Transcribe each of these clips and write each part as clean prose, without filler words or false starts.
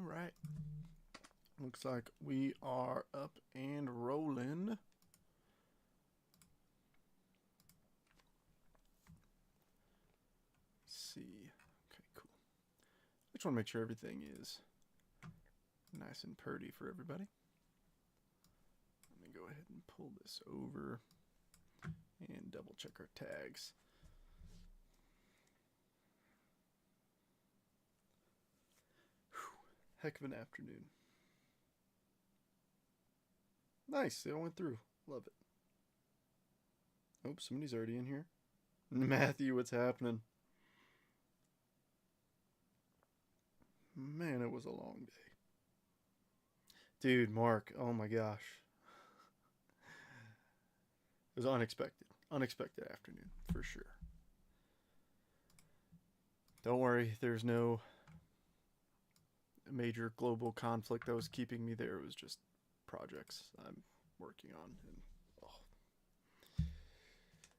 right. Looks like we are up and rolling. Let's see. Okay, cool. I just want to make sure everything is nice and purdy for everybody. Let me go ahead and pull this over and double check our tags. Whew. Heck of an afternoon. Nice, it all went through. Love it. Oh, somebody's already in here. Matthew, what's happening? Man, it was a long day. Dude, Mark, oh my gosh. It was unexpected. Unexpected afternoon, for sure. Don't worry, there's no major global conflict that was keeping me there. It was just projects I'm working on. And, oh.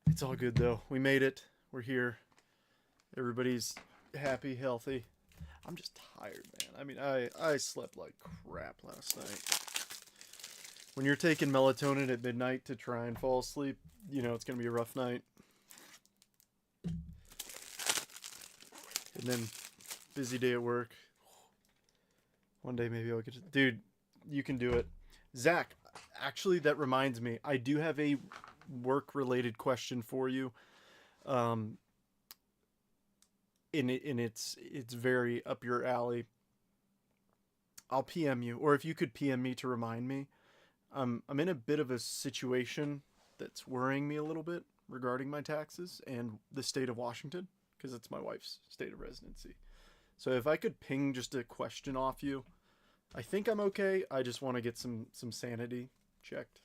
It's all good, though. We made it. We're here. Everybody's happy, healthy. I'm just tired, man. I mean, I slept like crap last night. When you're taking melatonin at midnight to try and fall asleep, you know it's going to be a rough night. And then, busy day at work. One day maybe I'll get to... Dude, you can do it. Zach, actually, that reminds me. I do have a work-related question for you. And it's very up your alley. I'll PM you, or if you could PM me to remind me. I'm in a bit of a situation that's worrying me a little bit regarding my taxes and the state of Washington, because it's my wife's state of residency. So if I could ping just a question off you, I think I'm okay. I just want to get some sanity checked,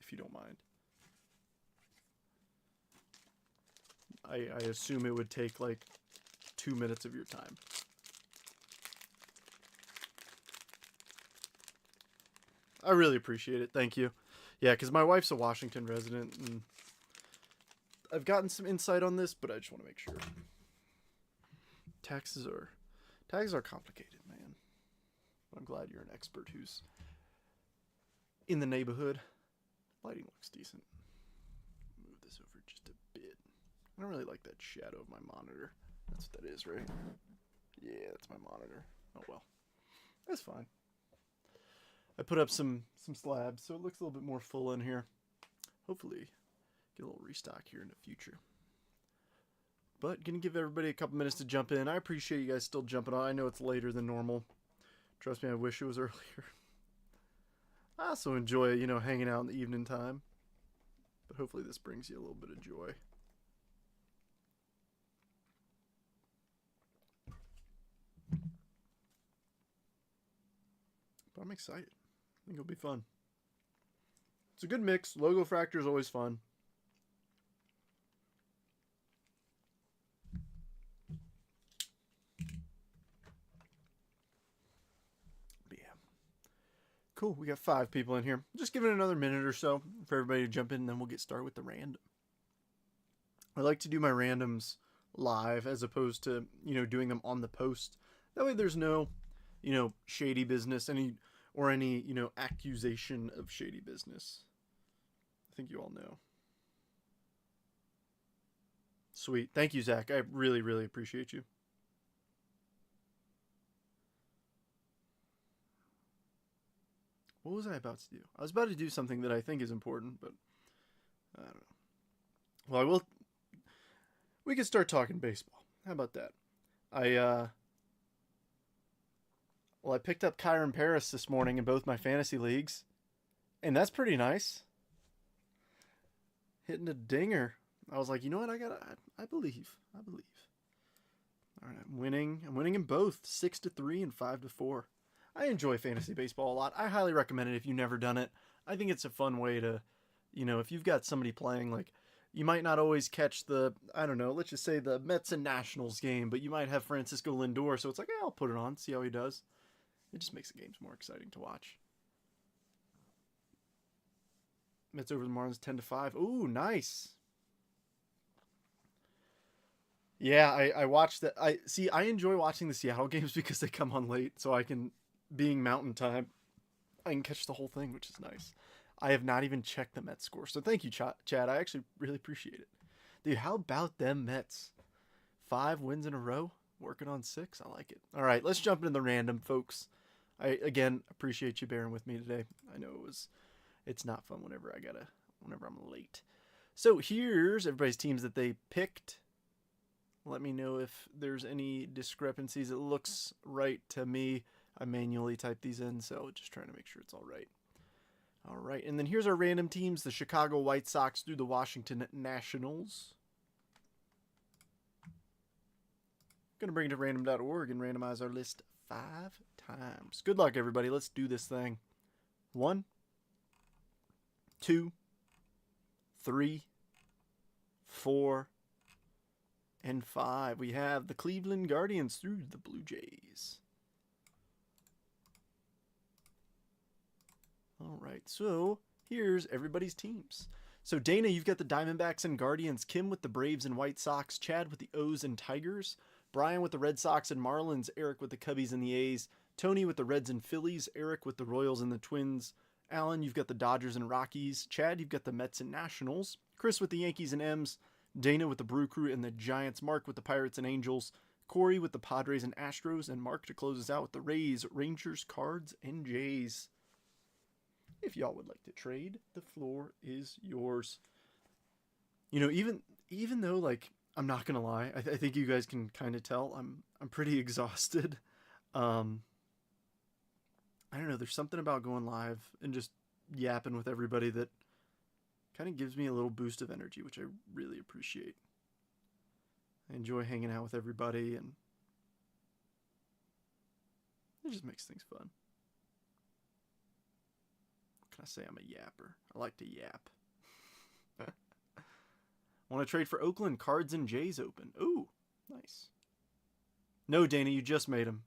if you don't mind. I assume it would take like 2 minutes of your time. I really appreciate it. Thank you. Yeah, because my wife's a Washington resident, and I've gotten some insight on this, but I just want to make sure. Taxes are complicated, man. I'm glad you're an expert who's in the neighborhood. Lighting looks decent. Move this over just a bit. I don't really like that shadow of my monitor. That's what that is, right? Yeah, that's my monitor. Oh well. That's fine. I put up some slabs, so it looks a little bit more full in here. Hopefully, get a little restock here in the future. But, gonna give everybody a couple minutes to jump in. I appreciate you guys still jumping on. I know it's later than normal. Trust me, I wish it was earlier. I also enjoy, hanging out in the evening time. But hopefully this brings you a little bit of joy. But I'm excited. I think it'll be fun. It's a good mix. Logofractor is always fun. But yeah. Cool. We got 5 people in here. Just give it another minute or so for everybody to jump in, and then we'll get started with the random. I like to do my randoms live as opposed to, doing them on the post. That way there's no, shady business, any accusation of shady business. I think you all know. Sweet. Thank you, Zach. I really, really appreciate you. What was I about to do? I was about to do something that I think is important, but I don't know. Well, we can start talking baseball. How about that? I picked up Kyron Paris this morning in both my fantasy leagues, and that's pretty nice. Hitting a dinger. I was like, you know what? I believe. All right, I'm winning. I'm winning in both, 6-3 and 5-4. I enjoy fantasy baseball a lot. I highly recommend it if you've never done it. I think it's a fun way to, if you've got somebody playing, like, you might not always catch the, let's just say the Mets and Nationals game, but you might have Francisco Lindor, so it's like, I'll put it on, see how he does. It just makes the games more exciting to watch. Mets over the Marlins 10-5. Ooh, nice. Yeah, I watched that. I enjoy watching the Seattle games because they come on late, so I can being mountain time, I can catch the whole thing, which is nice. I have not even checked the Mets score, so thank you, Chad. I actually really appreciate it. Dude, how about them Mets? 5 wins in a row, working on 6. I like it. All right, let's jump into the random, folks. I again appreciate you bearing with me today. I know it's not fun whenever I'm late. So here's everybody's teams that they picked. Let me know if there's any discrepancies. It looks right to me. I manually typed these in, so just trying to make sure it's all right. All right, and then here's our random teams: the Chicago White Sox through the Washington Nationals. Gonna bring it to random.org and randomize our list 5 times. Good luck, everybody. Let's do this thing. 1, 2, 3, 4, and 5. We have the Cleveland Guardians through the Blue Jays. All right, so here's everybody's teams. So Dana, you've got the Diamondbacks and Guardians. Kim with the Braves and White Sox. Chad with the O's and Tigers. Brian with the Red Sox and Marlins. Eric with the Cubbies and the A's. Tony with the Reds and Phillies. Eric with the Royals and the Twins. Alan, you've got the Dodgers and Rockies. Chad, you've got the Mets and Nationals. Chris with the Yankees and M's. Dana with the Brew Crew and the Giants. Mark with the Pirates and Angels. Corey with the Padres and Astros. And Mark to close us out with the Rays, Rangers, Cards, and Jays. If y'all would like to trade, the floor is yours. You know, even though, like, I'm not gonna lie, I think you guys can kind of tell I'm pretty exhausted. I don't know. There's something about going live and just yapping with everybody that kind of gives me a little boost of energy, which I really appreciate. I enjoy hanging out with everybody, and it just makes things fun. I say I'm a yapper. I like to yap. Want to trade for Oakland? Cards and Jays open. Ooh, nice. No, Dana, you just made them.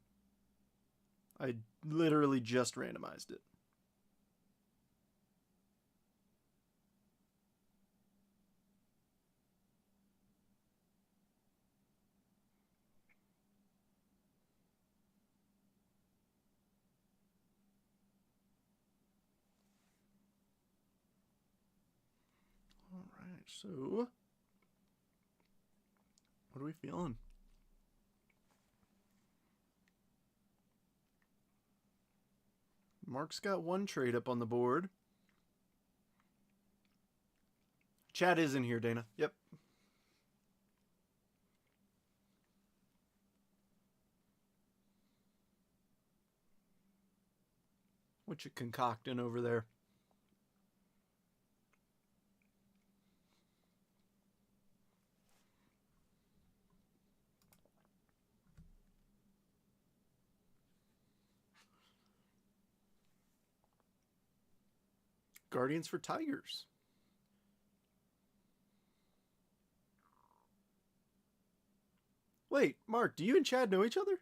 I literally just randomized it. All right, so what are we feeling? Mark's got 1 trade up on the board. Chad is in here, Dana. Yep. What you concocting over there? Guardians for Tigers. Wait, Mark, do you and Chad know each other?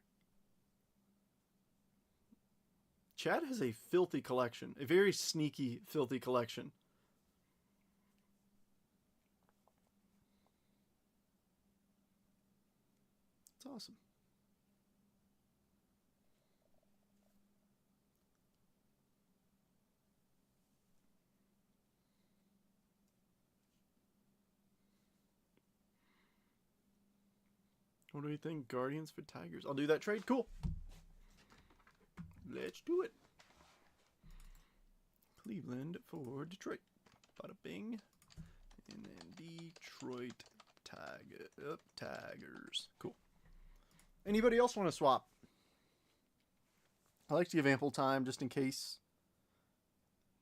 Chad has a filthy collection. A very sneaky, filthy collection. It's awesome. What do you think? Guardians for Tigers. I'll do that trade. Cool. Let's do it. Cleveland for Detroit. Bada bing. And then Detroit Tigers. Cool. Anybody else want to swap? I like to give ample time just in case,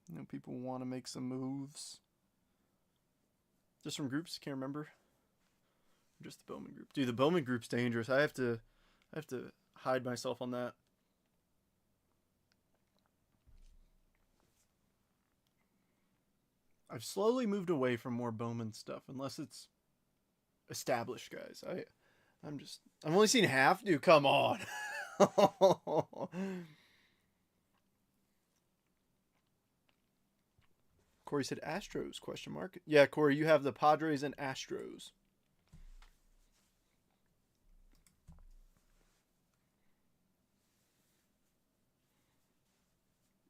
you know, people want to make some moves. Just from groups, can't remember. Just the Bowman group. Dude, the Bowman group's dangerous. I have to hide myself on that. I've slowly moved away from more Bowman stuff, unless it's established guys. I'm only seeing half. Dude, come on. Corey said Astros, question mark. Yeah, Corey, you have the Padres and Astros.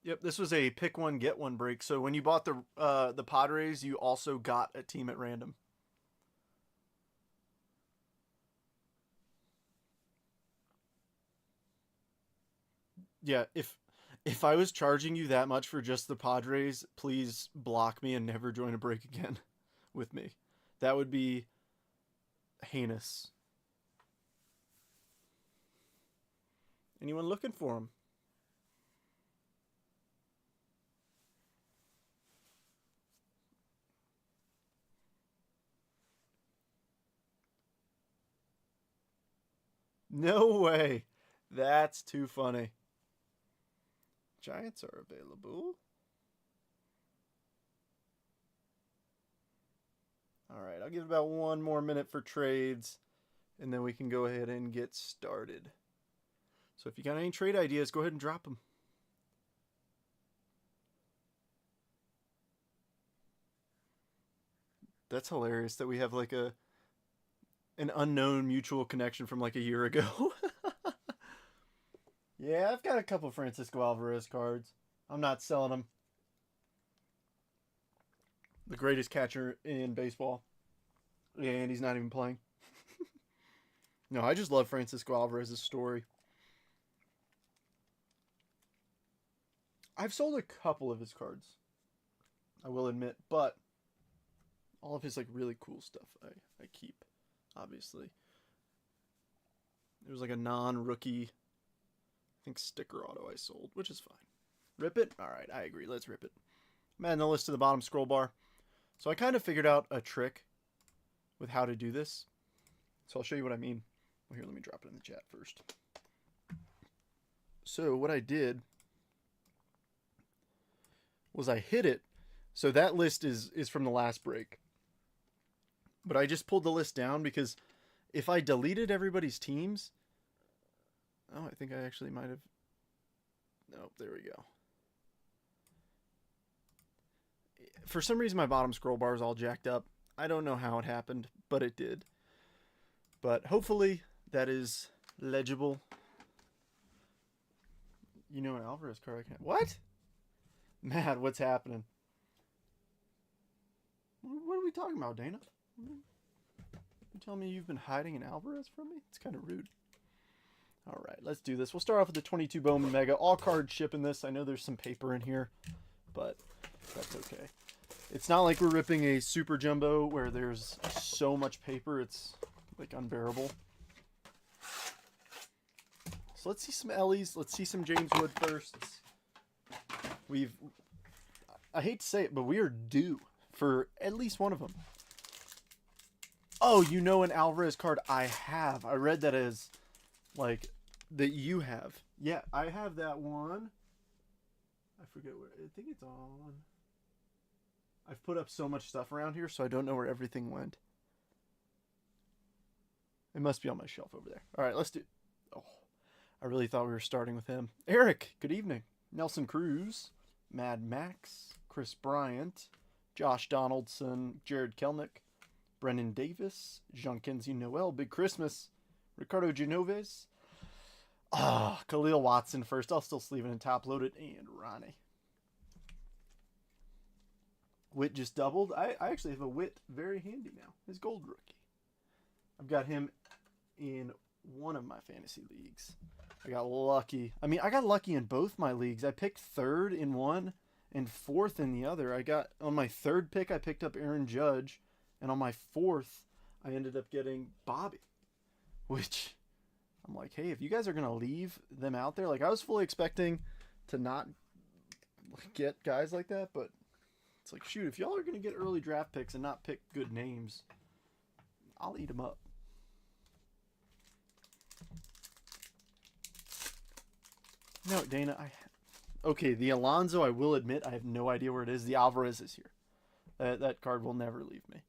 Yep, this was a pick one get one break. So when you bought the Padres, you also got a team at random. Yeah, if I was charging you that much for just the Padres, please block me and never join a break again with me. That would be heinous. Anyone looking for him? No way. That's too funny. Giants are available. All right, I'll give about one more minute for trades, and then we can go ahead and get started. So if you got any trade ideas, go ahead and drop them. That's hilarious that we have like an unknown mutual connection from like a year ago. Yeah, I've got a couple Francisco Alvarez cards. I'm not selling them. The greatest catcher in baseball. And he's not even playing. No, I just love Francisco Alvarez's story. I've sold a couple of his cards, I will admit, but all of his like really cool stuff I keep, obviously. It was like a non-rookie, I think, sticker auto I sold, which is fine. Rip it? Alright, I agree. Let's rip it. I'm adding the list to the bottom scroll bar. So I kind of figured out a trick with how to do this. So I'll show you what I mean. Well, here, let me drop it in the chat first. So what I did was I hid it. So that list is from the last break. But I just pulled the list down because if I deleted everybody's teams... Oh, I think I actually might have... Nope, there we go. For some reason, my bottom scroll bar is all jacked up. I don't know how it happened, but it did. But hopefully, that is legible. You know an Alvarez card I can't... What? Matt, what's happening? What are we talking about, Dana? You telling me you've been hiding an Alvarez from me? It's kind of rude. All right, let's do this. We'll start off with the 22 Bowman Mega. All card shipping this. I know there's some paper in here, but that's okay. It's not like we're ripping a super jumbo where there's so much paper it's like unbearable. So let's see some Ellies. Let's see some James Wood first. I hate to say it, but we are due for at least one of them. Oh, you know an Alvarez card I have. I read that as like that you have. Yeah, I have that one. I forget where. I think it's on. I've put up so much stuff around here, so I don't know where everything went. It must be on my shelf over there. All right, let's do... Oh, I really thought we were starting with him. Eric, good evening. Nelson Cruz, Mad Max, Chris Bryant, Josh Donaldson, Jared Kelnick, Brennan Davis, Jean-Kenzie Noel, Big Christmas, Ricardo Genoves, Khalil Watson first. I'll still sleeve it and top load it, and Ronnie. Witt just doubled. I actually have a Witt very handy now. His gold rookie. I've got him in one of my fantasy leagues. I got lucky. I mean, I got lucky in both my leagues. I picked third in one and fourth in the other. I got on my third pick, I picked up Aaron Judge, and on my fourth, I ended up getting Bobby, which I'm like, hey, if you guys are gonna leave them out there, like I was fully expecting to not get guys like that, but it's like, shoot, if y'all are gonna get early draft picks and not pick good names, I'll eat them up. No, Dana, okay, the Alonso, I will admit, I have no idea where it is. The Alvarez is here. That card will never leave me.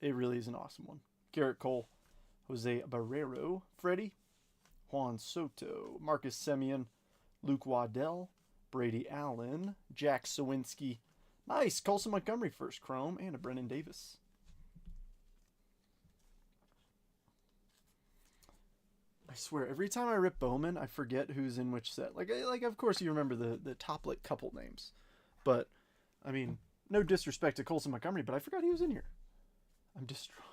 It really is an awesome one. Garrett Cole, Jose Barrero, Freddie, Juan Soto, Marcus Semien, Luke Waddell, Brady Allen, Jack Sawinski. Nice, Colson Montgomery first chrome, and a Brennan Davis. swear, every time I rip Bowman, I forget who's in which set. Like of course you remember the top like couple names, but I mean, no disrespect to Colson Montgomery, but I forgot he was in here. I'm distraught,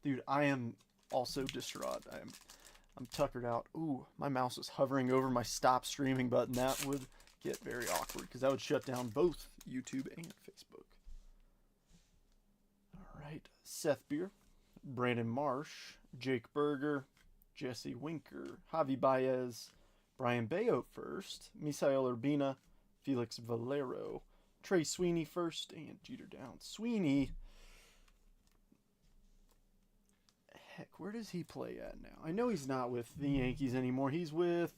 dude. I am also distraught. I'm tuckered out. Ooh, my mouse is hovering over my stop streaming button. That would get very awkward because that would shut down both YouTube and Facebook. All right, Seth Beer, Brandon Marsh, Jake Berger, Jesse Winker, Javi Baez, Brian Bayo first, Misael Urbina, Felix Valero, Trey Sweeney first, and Jeter Downs. Sweeney, heck, where does he play at now? I know he's not with the Yankees anymore. He's with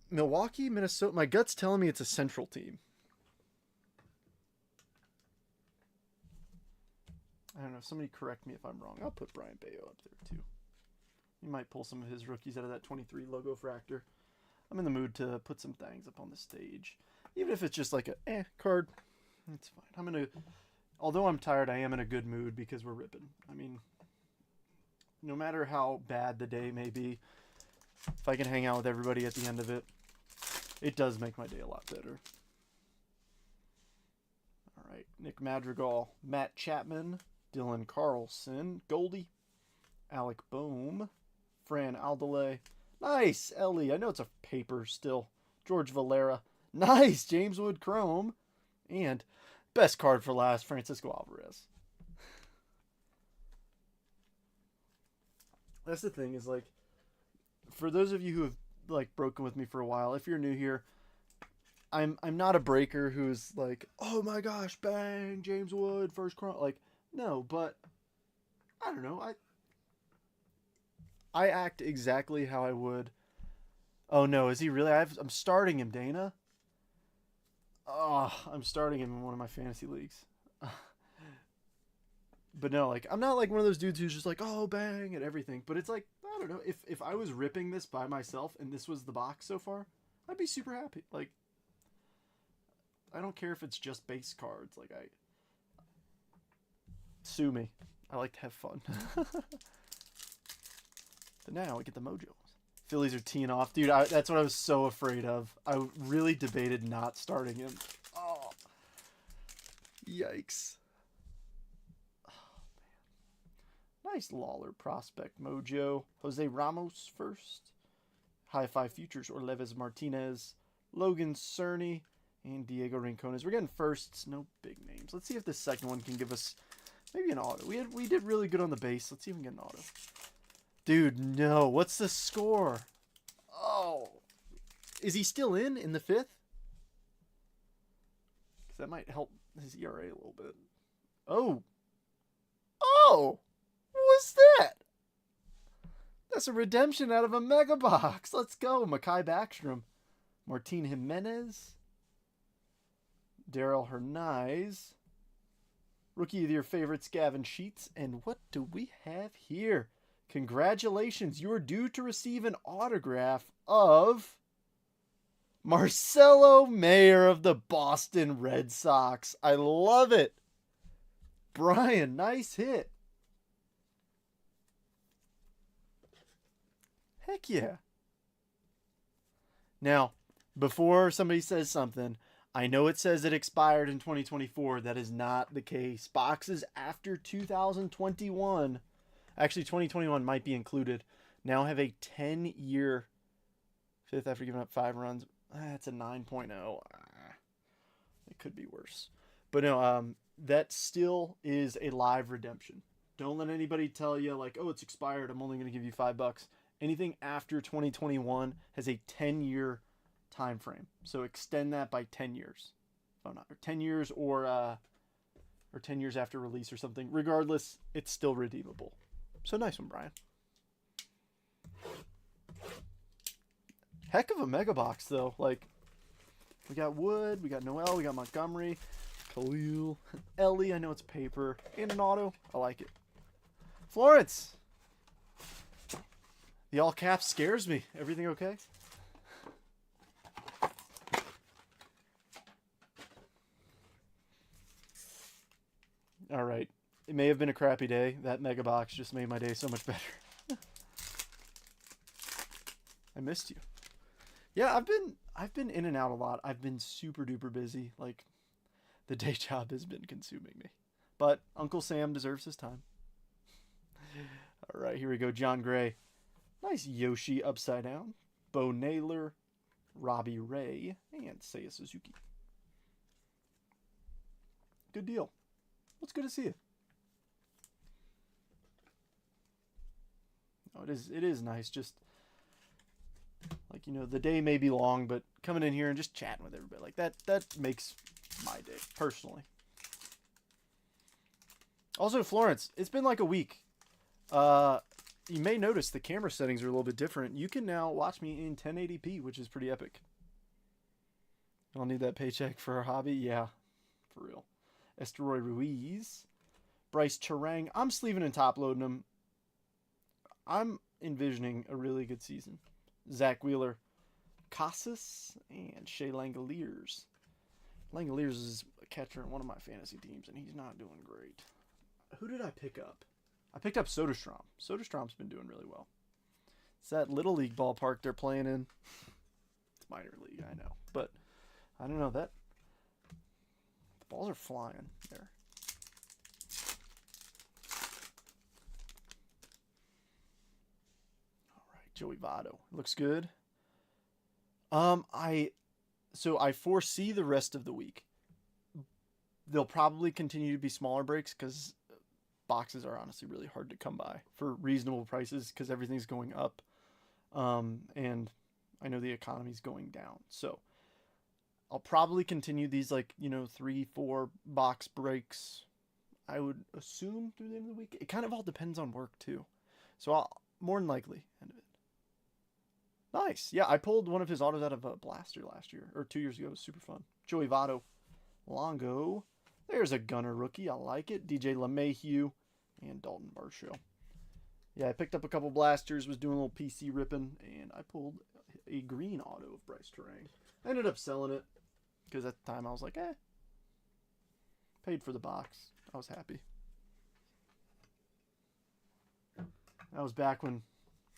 Milwaukee, Minnesota. My gut's telling me it's a Central team. I don't know. Somebody correct me if I'm wrong. I'll put Brian Bayo up there too. He might pull some of his rookies out of that 23 Logofractor. I'm in the mood to put some things up on the stage. Even if it's just like a card, it's fine. Although I'm tired, I am in a good mood because we're ripping. I mean, no matter how bad the day may be, if I can hang out with everybody at the end of it, it does make my day a lot better. All right, Nick Madrigal, Matt Chapman, Dylan Carlson, Goldie, Alec Boehm, Fran Aldale. Nice, Ellie. I know it's a paper still. George Valera. Nice, James Wood Chrome. And best card for last, Francisco Alvarez. That's the thing is, like, for those of you who have, like, broken with me for a while, if you're new here, I'm not a breaker who's like, oh my gosh, bang, James Wood, first Chrome. Like, no, but I don't know. I act exactly how I would. Oh no, is he really? I'm starting him, Dana. Oh, I'm starting him in one of my fantasy leagues. But no, like, I'm not like one of those dudes who's just like, oh, bang, at everything. But it's like, I don't know, if I was ripping this by myself and this was the box so far, I'd be super happy. Like, I don't care if it's just base cards. Like, sue me. I like to have fun. But now we get the mojos. Phillies are teeing off. Dude, that's what I was so afraid of. I really debated not starting him. Oh. Yikes. Oh, man. Nice Lawler prospect mojo. Jose Ramos first. High Five Futures, Orleves Martinez, Logan Cerny, and Diego Rincones. We're getting firsts, no big names. Let's see if this second one can give us maybe an auto. We did really good on the base. Let's see if we can get an auto. Dude, no. What's the score? Oh. Is he still in the fifth? Because that might help his ERA a little bit. Oh. Oh. What was that? That's a redemption out of a mega box. Let's go. Mekhi Backstrom. Martin Jimenez. Darrell Hernaiz. Rookie of your favorites, Gavin Sheets. And what do we have here? Congratulations. You are due to receive an autograph of Marcelo Mayer of the Boston Red Sox. I love it. Brian, nice hit. Heck yeah. Now, before somebody says something, I know it says it expired in 2024. That is not the case. Boxes after 2021, actually 2021 might be included, now have a 10-year fifth after giving up 5 runs. That's a 9.0. It could be worse. But no, that still is a live redemption. Don't let anybody tell you, like, oh, it's expired, I'm only going to give you $5. Anything after 2021 has a 10-year time frame. So extend that by 10 years. Oh, not 10 years or 10 years after release or something. Regardless, it's still redeemable. So nice one, Brian. Heck of a mega box, though. Like, we got Wood, we got Noel, we got Montgomery, Khalil, Ellie. I know it's paper. And an auto. I like it. Florence. The all caps scares me. Everything okay? All right. It may have been a crappy day. That mega box just made my day so much better. missed you. Yeah, I've been in and out a lot. I've been super duper busy. Like, the day job has been consuming me. But Uncle Sam deserves his time. All right, here we go. John Gray. Nice Yoshi upside down. Bo Naylor, Robbie Ray, and Seiya Suzuki. Good deal. It's good to see you. Oh, it is nice. Just like, you know, the day may be long, but coming in here and just chatting with everybody like that makes my day personally. Also, Florence, it's been like a week. You may notice the camera settings are a little bit different. You can now watch me in 1080p, which is pretty epic. I'll need that paycheck for a hobby. Yeah, for real. Esteroy Ruiz. Bryce Charang. I'm sleeving and top loading them. I'm envisioning a really good season. Zach Wheeler. Casas and Shea Langoliers. Langoliers is a catcher in one of my fantasy teams, and he's not doing great. Who did I pick up? I picked up Soderstrom. Soderstrom's been doing really well. It's that little league ballpark they're playing in. It's minor league, I know. But, I don't know, the balls are flying there. All right, Joey Votto. Looks good. I foresee the rest of the week. They'll probably continue to be smaller breaks because boxes are honestly really hard to come by for reasonable prices because everything's going up. And I know the economy's going down. So I'll probably continue these 3-4 box breaks. I would assume through the end of the week. It kind of all depends on work too. So I'll more than likely end of it. Nice. Yeah, I pulled one of his autos out of a blaster last year or 2 years ago. It was super fun. Joey Votto. Longo. There's a gunner rookie. I like it. DJ LeMahieu and Dalton Varsho. Yeah, I picked up a couple blasters, was doing a little PC ripping, and I pulled a green auto of Bryce Terang. I ended up selling it because at the time I was like, paid for the box. I was happy. That was back when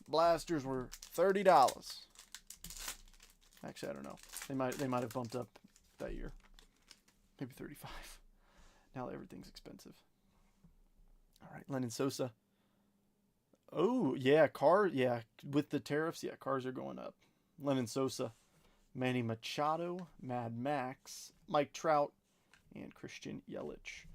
blasters were $30. Actually, I don't know. They might have bumped up that year. Maybe 35. Now everything's expensive. All right, Lennon Sosa. Oh, yeah, with the tariffs, cars are going up. Lennon Sosa, Manny Machado, Mad Max, Mike Trout, and Christian Yelich.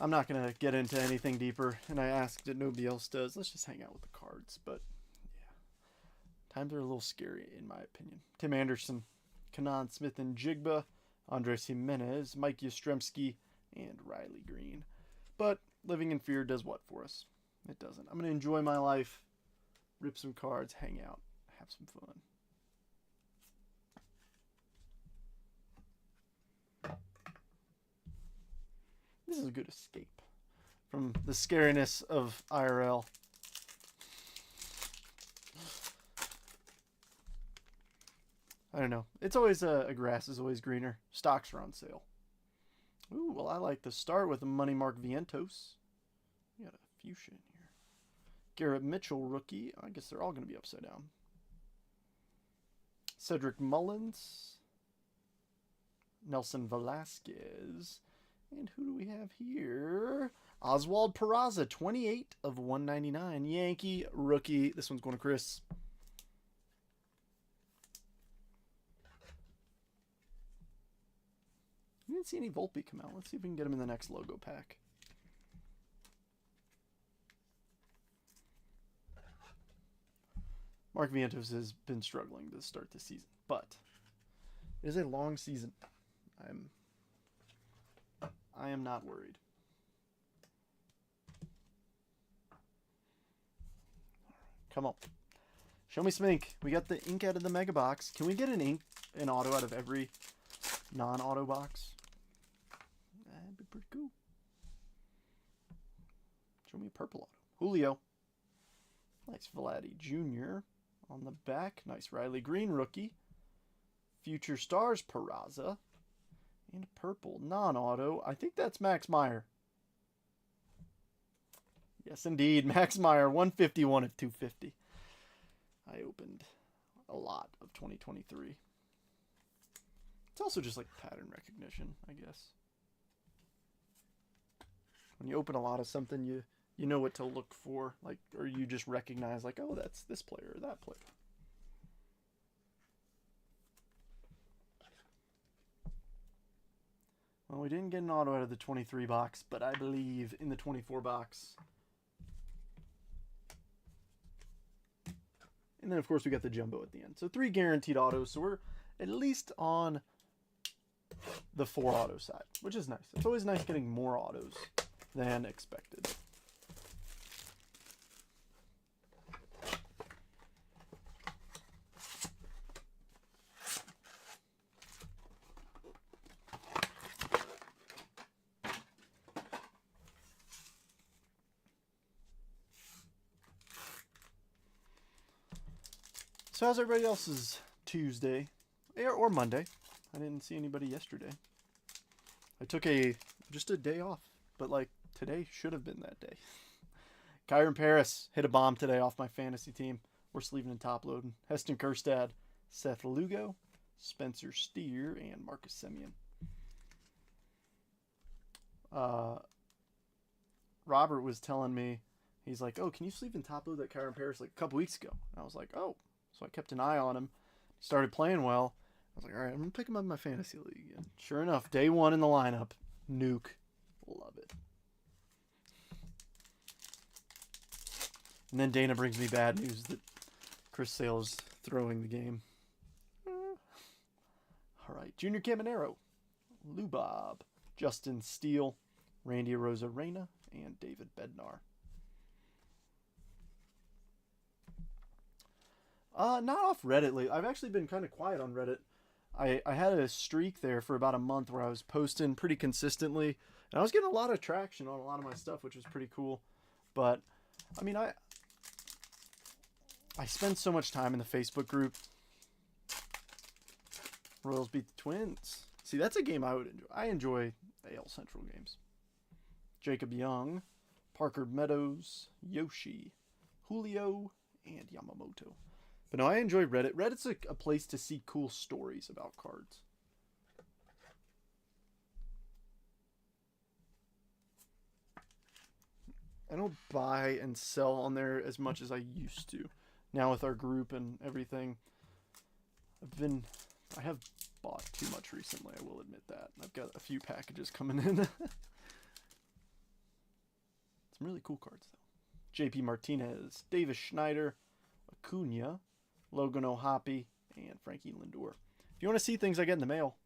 I'm not going to get into anything deeper, and I asked that nobody else does. Let's just hang out with the cards, but yeah. Times are a little scary, in my opinion. Tim Anderson, Kanan Smith and Jigba, Andres Jimenez, Mike Yastrzemski, and Riley Green. But living in fear does what for us? It doesn't. I'm going to enjoy my life, rip some cards, hang out, have some fun. This is a good escape from the scariness of IRL. I don't know. It's always a grass is always greener. Stocks are on sale. Ooh, well, I like to start with a Money Mark Vientos. We got a fuchsia in here. Garrett Mitchell rookie. I guess they're all going to be upside down. Cedric Mullins. Nelson Velasquez. And who do we have here? Oswald Peraza, 28 of 199. Yankee rookie. This one's going to Chris. We didn't see any Volpe come out. Let's see if we can get him in the next logo pack. Mark Vientos has been struggling to start the season, but it is a long season. I am not worried. Come on. Show me some ink. We got the ink out of the mega box. Can we get an auto out of every non-auto box? That'd be pretty cool. Show me a purple auto. Julio. Nice Vladdy Jr. on the back. Nice Riley Green rookie. Future Stars Peraza. And purple non-auto. I think that's Max Meyer. Yes, indeed. Max Meyer, 151 of 250. I opened a lot of 2023. It's also just like pattern recognition, I guess. When you open a lot of something, you know what to look for, like, or you just recognize, like, oh, that's this player or that player. Well, we didn't get an auto out of the 23 box, but I believe in the 24 box. And then, of course, we got the jumbo at the end. So 3 guaranteed autos. So we're at least on the 4 auto side, which is nice. It's always nice getting more autos than expected. So how's everybody else's Tuesday or Monday? I didn't see anybody yesterday. I took just a day off, but like today should have been that day. Kyron Paris hit a bomb today off my fantasy team. We're sleeving and top loading. Heston Kjerstad, Seth Lugo, Spencer Steer, and Marcus Semien. Robert was telling me, he's like, oh, can you sleeve and top load that Kyron Paris like a couple weeks ago? And I was like, oh. So I kept an eye on him. He started playing well. I was like, all right, I'm going to pick him up in my fantasy league. And sure enough, day 1 in the lineup, nuke. Love it. And then Dana brings me bad news that Chris Sale's throwing the game. All right, Junior Caminero, Lou Bob, Justin Steele, Randy Arozarena, and David Bednar. Not off Reddit lately. I've actually been kind of quiet on Reddit. I had a streak there for about a month where I was posting pretty consistently, and I was getting a lot of traction on a lot of my stuff, which was pretty cool. But, I mean, I spend so much time in the Facebook group. Royals beat the Twins. See, that's a game I would enjoy. I enjoy AL Central games. Jacob Young, Parker Meadows, Yoshi, Julio, and Yamamoto. But no, I enjoy Reddit. Reddit's a place to see cool stories about cards. I don't buy and sell on there as much as I used to. Now with our group and everything, I have bought too much recently, I will admit that. I've got a few packages coming in. Some really cool cards, though. JP Martinez, Davis Schneider, Acuna, Logan O'Hoppe, and Frankie Lindor. If you want to see things I get in the mail,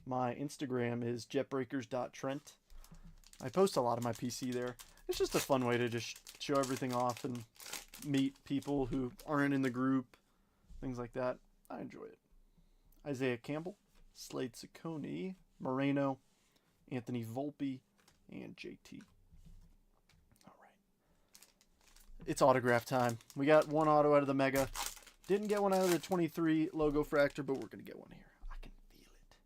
my Instagram is jetbreakers.trent. I post a lot of my PC there. It's just a fun way to just show everything off and meet people who aren't in the group, things like that. I enjoy it. Isaiah Campbell, Slade Ciccone, Moreno, Anthony Volpe, and JT. All right. It's autograph time. We got 1 auto out of the Mega. Didn't get one out of the 23 Logofractor, but we're going to get one here. I can feel it.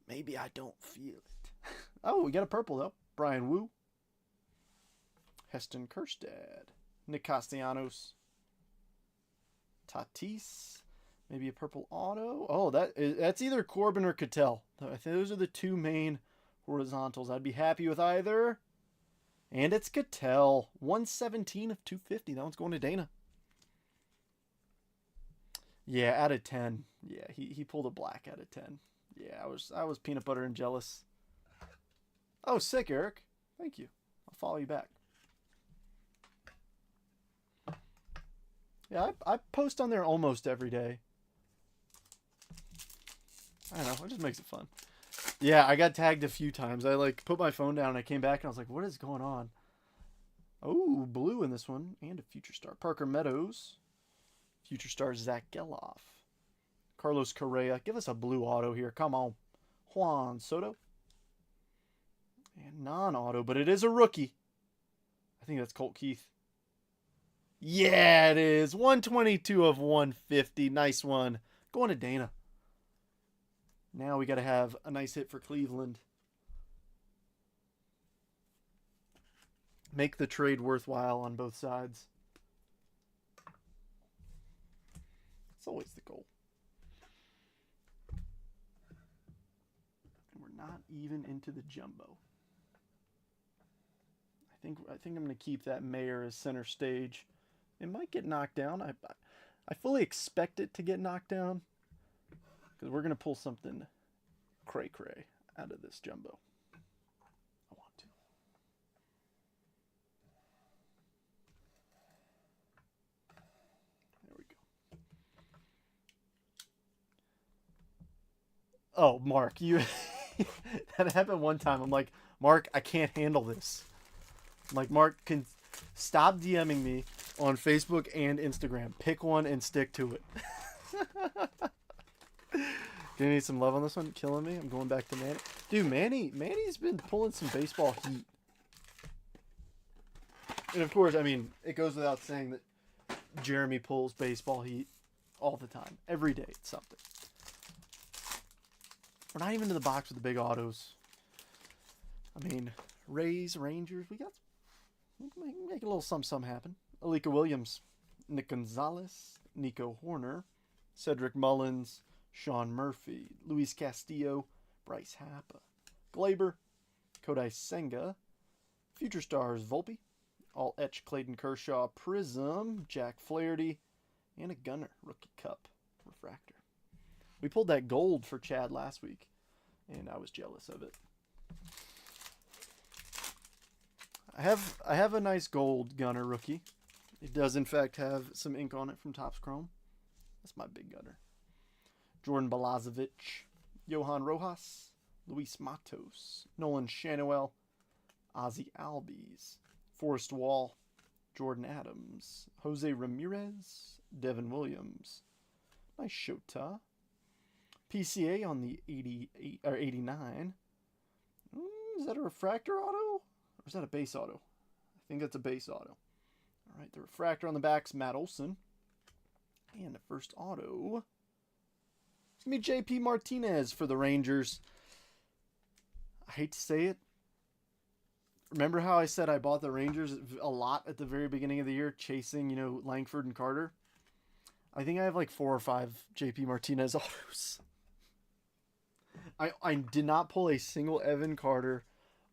Maybe I don't feel it. Oh, we got a purple, though. Brian Wu. Heston Kjerstad. Nick Castellanos. Tatis. Maybe a purple auto. Oh, that's either Corbin or Cattell. I think those are the 2 main horizontals. I'd be happy with either. And it's Cattell. 117 of 250. That one's going to Dana. Yeah, out of 10. Yeah, he pulled a black out of 10. Yeah, I was peanut butter and jealous. Oh, sick, Eric. Thank you. I'll follow you back. Yeah, I post on there almost every day. I don't know. It just makes it fun. Yeah, I got tagged a few times. I put my phone down and I came back and I was like, what is going on? Oh, blue in this one. And a future star. Parker Meadows. Future star Zach Geloff. Carlos Correa. Give us a blue auto here. Come on. Juan Soto. And non-auto, but it is a rookie. I think that's Colt Keith. Yeah, it is. 122 of 150. Nice one. Going to Dana. Now we got to have a nice hit for Cleveland. Make the trade worthwhile on both sides. It's always the goal. And we're not even into the jumbo. I think I'm going to keep that Mayor as center stage. It might get knocked down. I fully expect it to get knocked down because we're going to pull something cray-cray out of this jumbo. I want to. There we go. Oh, Mark, you that happened one time. I'm like, Mark, I can't handle this. I'm like, Mark, can stop DMing me on Facebook and Instagram. Pick one and stick to it. Do you need some love on this one? Killing me. I'm going back to Manny. Dude, Manny's been pulling some baseball heat. And of course, I mean, it goes without saying that Jeremy pulls baseball heat all the time. Every day, it's something. We're not even in the box with the big autos. I mean, Rays, Rangers, we can make a little some happen. Alika Williams, Nick Gonzalez, Nico Horner, Cedric Mullins, Sean Murphy, Luis Castillo, Bryce Harper, Glaber, Kodai Senga, Future Stars Volpe, All Etch Clayton Kershaw, Prism, Jack Flaherty, and a Gunner Rookie Cup Refractor. We pulled that gold for Chad last week, and I was jealous of it. I have a nice gold Gunner rookie. It does in fact have some ink on it from Topps Chrome. That's my big Gunner. Jordan Balazovic, Johan Rojas, Luis Matos, Nolan Shanuel, Ozzy Albies, Forrest Wall, Jordan Adams, Jose Ramirez, Devin Williams. Nice Shota. PCA on the 88 or 89. Is that a refractor auto? Or is that a base auto? I think that's a base auto. All right, the refractor on the back's Matt Olson. And the first auto, it's going to be JP Martinez for the Rangers. I hate to say it. Remember how I said I bought the Rangers a lot at the very beginning of the year, chasing, Langford and Carter? I think I have like 4 or 5 JP Martinez autos. I did not pull a single Evan Carter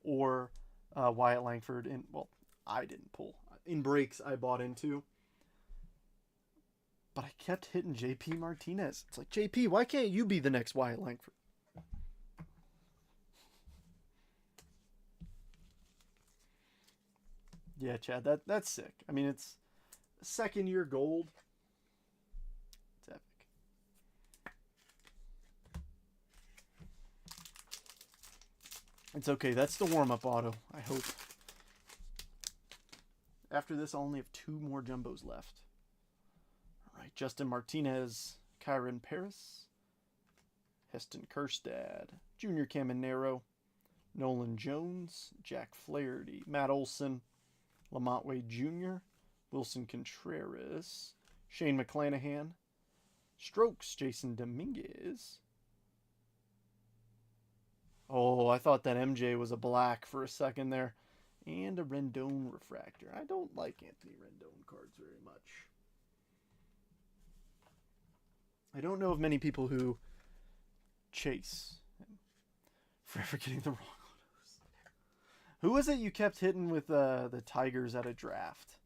or Wyatt Langford in. Well, I didn't pull. In breaks, I bought into. But I kept hitting JP Martinez. It's like, JP, why can't you be the next Wyatt Langford? Yeah, Chad, that's sick. I mean, it's second year gold. It's epic. It's okay. That's the warm-up auto, I hope. After this, I'll only have 2 more jumbos left. All right, Justin Martinez, Kyron Paris, Heston Kjerstad, Junior Caminero, Nolan Jones, Jack Flaherty, Matt Olson, Lamont Wade Jr., Wilson Contreras, Shane McClanahan, Strokes, Jason Dominguez. Oh, I thought that MJ was a black for a second there. And a Rendon refractor. I don't like Anthony Rendon cards very much. I don't know of many people who chase him. Forever getting the wrong autos. Who was it you kept hitting with the Tigers at a draft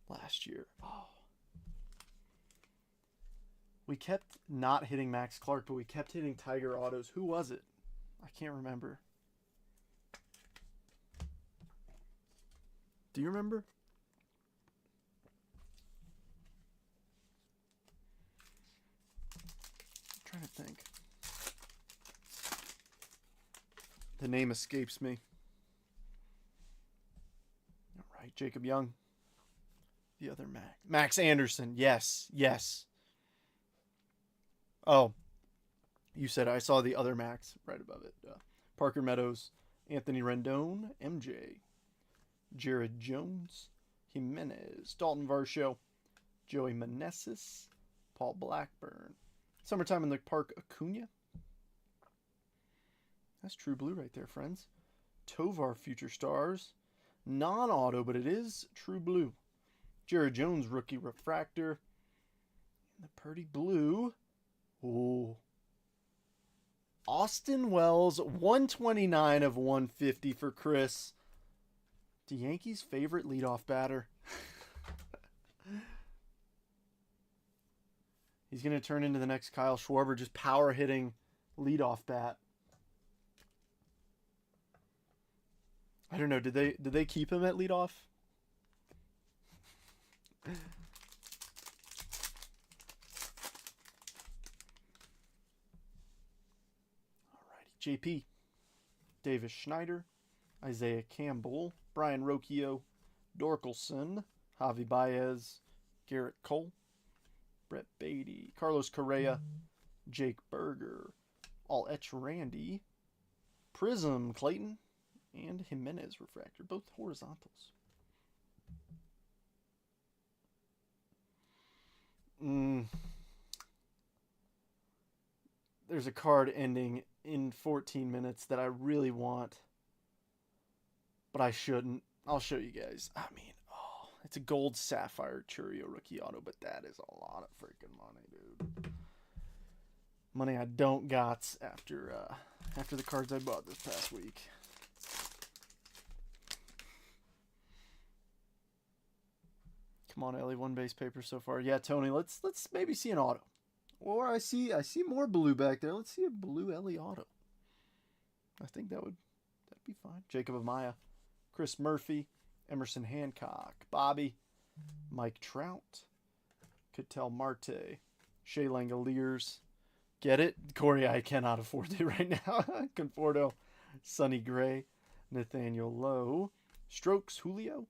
last year? Oh. We kept not hitting Max Clark, but we kept hitting Tiger autos. Who was it? I can't remember. Do you remember? I'm trying to think. The name escapes me. All right, Jacob Young. The other Max. Max Anderson. Yes, yes. Oh, you said I saw the other Max right above it. Parker Meadows, Anthony Rendon, MJ. Jared Jones, Jimenez, Dalton Varsho, Joey Meneses, Paul Blackburn. Summertime in the Park, Acuna. That's true blue right there, friends. Tovar Future Stars, Non-auto, but it is true blue. Jared Jones, rookie refractor. And the Purdy blue. Ooh. Austin Wells, 129 of 150 for Chris. The Yankees' favorite leadoff batter. He's going to turn into the next Kyle Schwarber, just power hitting leadoff bat. I don't know. Did they keep him at leadoff? Alrighty, JP, Davis Schneider, Isaiah Campbell, Brian Rocchio, Dorkelson, Javi Baez, Garrett Cole, Brett Beatty, Carlos Correa, Jake Berger, All Etch Randy, Prism Clayton, and Jimenez refractor, both horizontals. There's a card ending in 14 minutes that I really want, but I shouldn't. I'll show you guys. I mean, it's a gold sapphire Churio rookie auto, but that is a lot of freaking money, dude. Money I don't got after the cards I bought this past week. Come on, Ellie, one base paper so far. Yeah, Tony, let's maybe see an auto. Or I see more blue back there. Let's see a blue Ellie auto. I think that'd be fine. Jacob Amaya, Chris Murphy, Emerson Hancock, Bobby, Mike Trout, Ketel Marte, Shea Langoliers. Get it? Corey, I cannot afford it right now. Conforto, Sonny Gray, Nathaniel Lowe, Strokes Julio,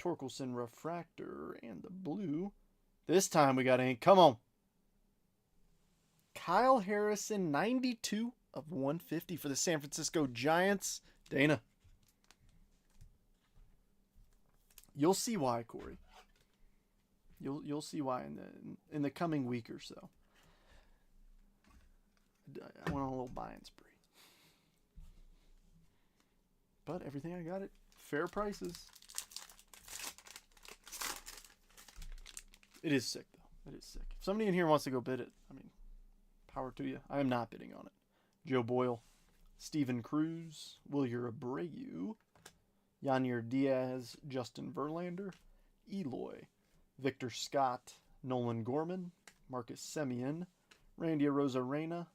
Torkelson Refractor, and the blue. This time we got ink. Come on. Kyle Harrison, 92 of 150 for the San Francisco Giants. Dana. You'll see why, Corey. You'll see why in the coming week or so. I went on a little buying spree. But everything I got at fair prices. It is sick, though. It is sick. If somebody in here wants to go bid it, I mean, power to you. I am not bidding on it. Joe Boyle, Steven Cruz, Wilyer Abreu, Yanier Diaz, Justin Verlander, Eloy, Victor Scott, Nolan Gorman, Marcus Semien, Randy Arozarena,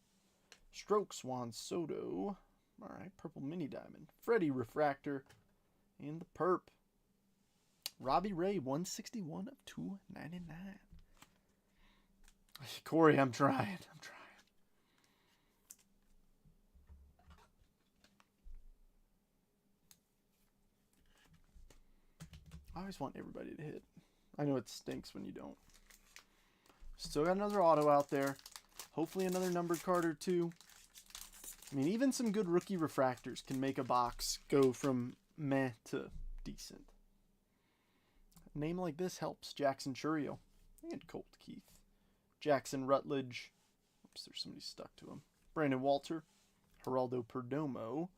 Strokes Juan Soto, all right, Purple Mini Diamond, Freddie Refractor, and the Perp. Robbie Ray, 161 of 299. Corey, I'm trying. I always want everybody to hit. I know it stinks when you don't. Still got another auto out there. Hopefully another numbered card or two. I mean, even some good rookie refractors can make a box go from meh to decent. A name like this helps. Jackson Churio and Colt Keith. Jackson Rutledge. Oops, there's somebody stuck to him. Brandon Walter. Geraldo Perdomo.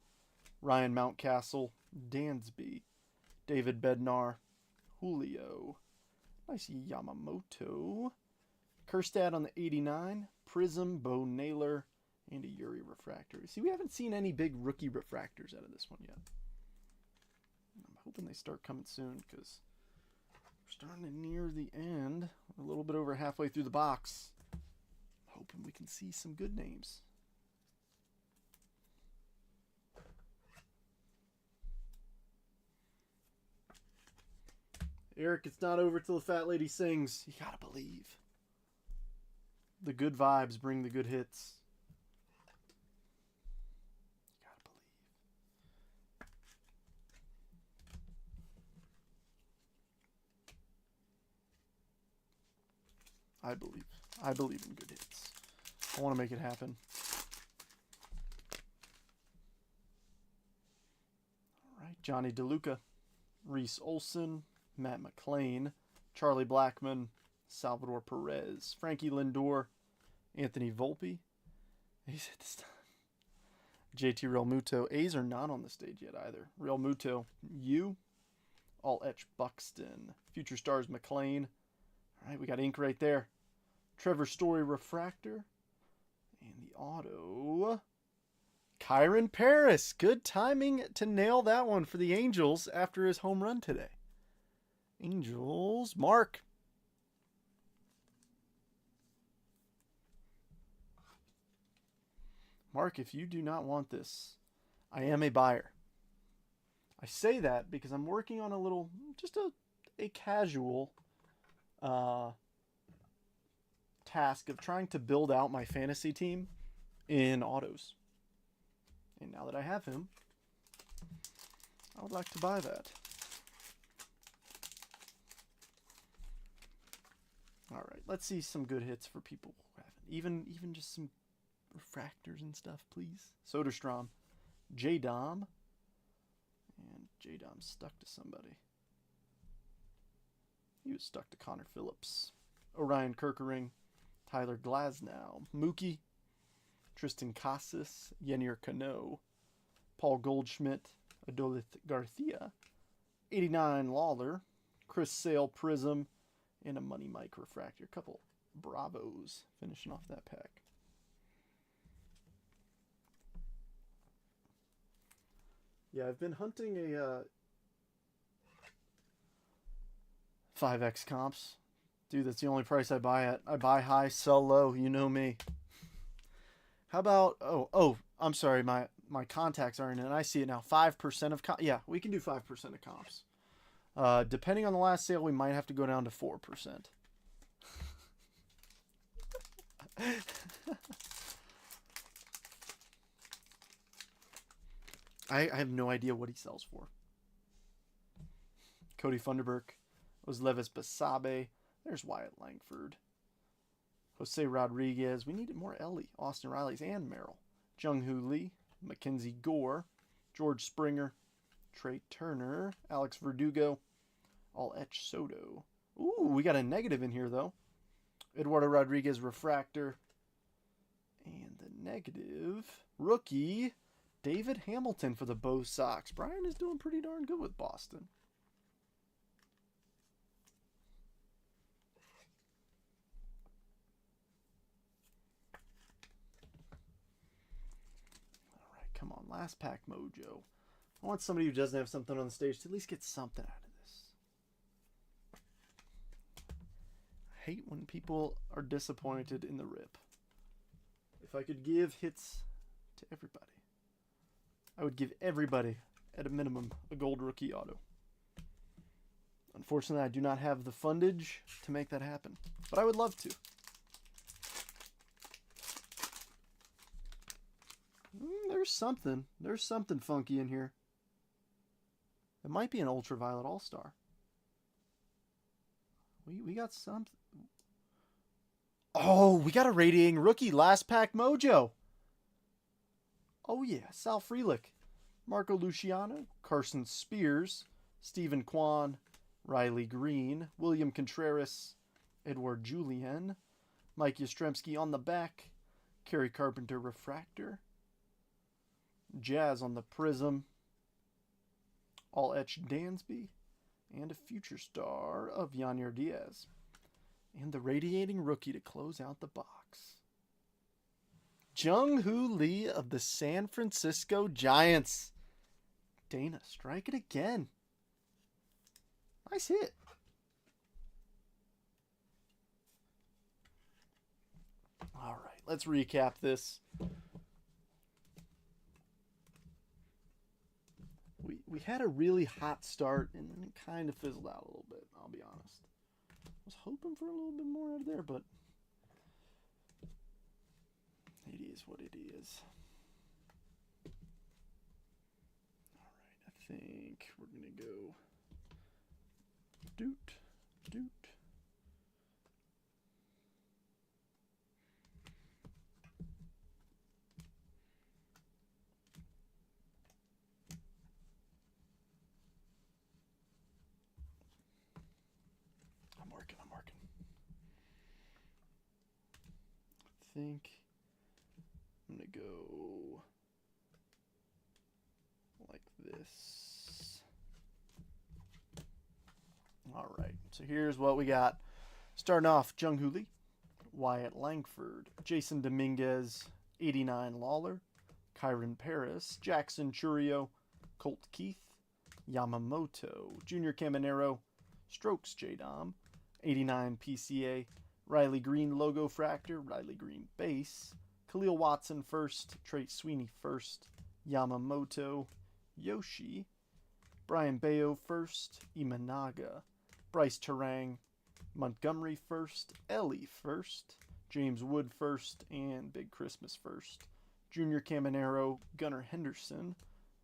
Ryan Mountcastle. Dansby. David Bednar. Julio. Nice Yamamoto. Kerstad on the 89. Prism, Bo Naylor, and a Yuri refractor. See, we haven't seen any big rookie refractors out of this one yet. I'm hoping they start coming soon because we're starting to near the end. We're a little bit over halfway through the box. Hoping we can see some good names. Eric, it's not over till the fat lady sings. You gotta believe. The good vibes bring the good hits. You gotta believe. I believe in good hits. I want to make it happen. All right, Johnny DeLuca, Reese Olson, Matt McClain, Charlie Blackmon, Salvador Perez, Frankie Lindor, Anthony Volpe. He said this time. JT Real Muto. A's are not on the stage yet either. Real Muto, U. All etch Buxton. Future Stars McLean. All right, we got ink right there. Trevor Story Refractor. And the auto. Kyron Paris. Good timing to nail that one for the Angels after his home run today. Angels, Mark. Mark, if you do not want this, I am a buyer. I say that because I'm working on a little, just a casual task of trying to build out my fantasy team in autos. And now that I have him, I would like to buy that. All right, let's see some good hits for people who haven't. Even just some refractors and stuff, please. Soderstrom, J-Dom, and J-Dom's stuck to somebody. He was stuck to Connor Phillips. Orion Kerkering, Tyler Glasnow, Mookie, Tristan Casas, Yennier Cano, Paul Goldschmidt, Adolith Garcia, 89 Lawler, Chris Sale Prism, and a Money Mike Refractor. A couple Bravos finishing off that pack. Yeah, I've been hunting a 5X comps. Dude, that's the only price I buy at. I buy high, sell low. You know me. How about... Oh, I'm sorry. My contacts aren't in. I see it now. 5% of... Yeah, we can do 5% of comps. Depending on the last sale, we might have to go down to 4%. I have no idea what he sells for. Cody Funderburk. Oslevis Basabe. There's Wyatt Langford. Jose Rodriguez. We needed more Ellie. Austin Riley's and Merrill. Jung-Hoo Lee. Mackenzie Gore. George Springer. Trey Turner. Alex Verdugo. All etch Soto. Ooh, we got a negative in here, though. Eduardo Rodriguez Refractor. And the negative rookie, David Hamilton for the Bo Sox. Brian is doing pretty darn good with Boston. All right, come on. Last pack mojo. I want somebody who doesn't have something on the stage to at least get something out of this. I hate when people are disappointed in the rip. If I could give hits to everybody, I would give everybody, at a minimum, a gold rookie auto. Unfortunately, I do not have the fundage to make that happen, but I would love to. There's something. There's something funky in here. It might be an Ultraviolet All-Star. We got something. Oh, we got a radiating rookie. Last pack mojo. Oh, yeah. Sal Frelick. Marco Luciano. Carson Spears. Stephen Kwan. Riley Green. William Contreras. Edward Julien. Mike Yastrzemski on the back. Kerry Carpenter Refractor. Jazz on the Prism. All etch Dansby. And a future star of Yanier Diaz. And the radiating rookie to close out the box. Jung-Hoo Lee of the San Francisco Giants. Dana, strike it again. Nice hit. All right, let's recap this. We had a really hot start, and then it kind of fizzled out a little bit, I'll be honest. I was hoping for a little bit more out of there, but it is what it is. All right, I think we're going to go doot. I'm working. I think I'm going to go this. All right, so here's what we got. Starting off, Jung-Hoo Lee, Wyatt Langford, Jason Dominguez, 89 Lawler, Kyron Paris, Jackson Churio, Colt Keith, Yamamoto, Junior Caminero, Strokes J-Dom, 89 PCA, Riley Green Logofractor, Riley Green Base, Khalil Watson first, Trey Sweeney first, Yamamoto, Yoshi, Brian Bayo first, Imanaga, Bryce Terang, Montgomery first, Ellie first, James Wood first, and Big Christmas first. Junior Caminero, Gunnar Henderson,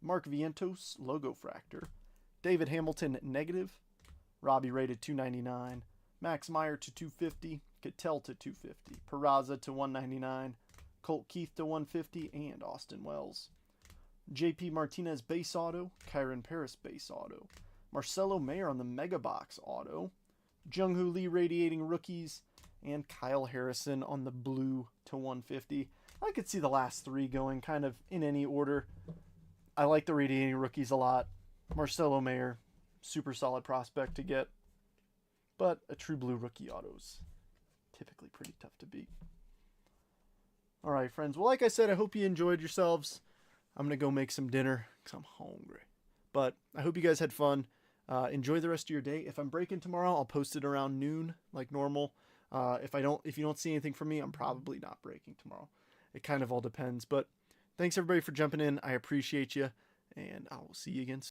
Mark Vientos, Logofractor, David Hamilton negative, Robbie rated 299, Max Meyer to 250, Cattell to 250, Peraza to 199, Colt Keith to 150, and Austin Wells. JP Martinez base auto, Kyron Paris base auto, Marcelo Mayer on the Mega Box auto, Jung-Hoo Lee radiating rookies, and Kyle Harrison on the blue to 150. I could see the last three going kind of in any order. I like the radiating rookies a lot. Marcelo Mayer, super solid prospect to get, but a true blue rookie auto's typically pretty tough to beat. All right, friends. Well, like I said, I hope you enjoyed yourselves. I'm going to go make some dinner because I'm hungry. But I hope you guys had fun. Enjoy the rest of your day. If I'm breaking tomorrow, I'll post it around noon like normal. If you don't see anything from me, I'm probably not breaking tomorrow. It kind of all depends. But thanks everybody for jumping in. I appreciate you, and I will see you again soon.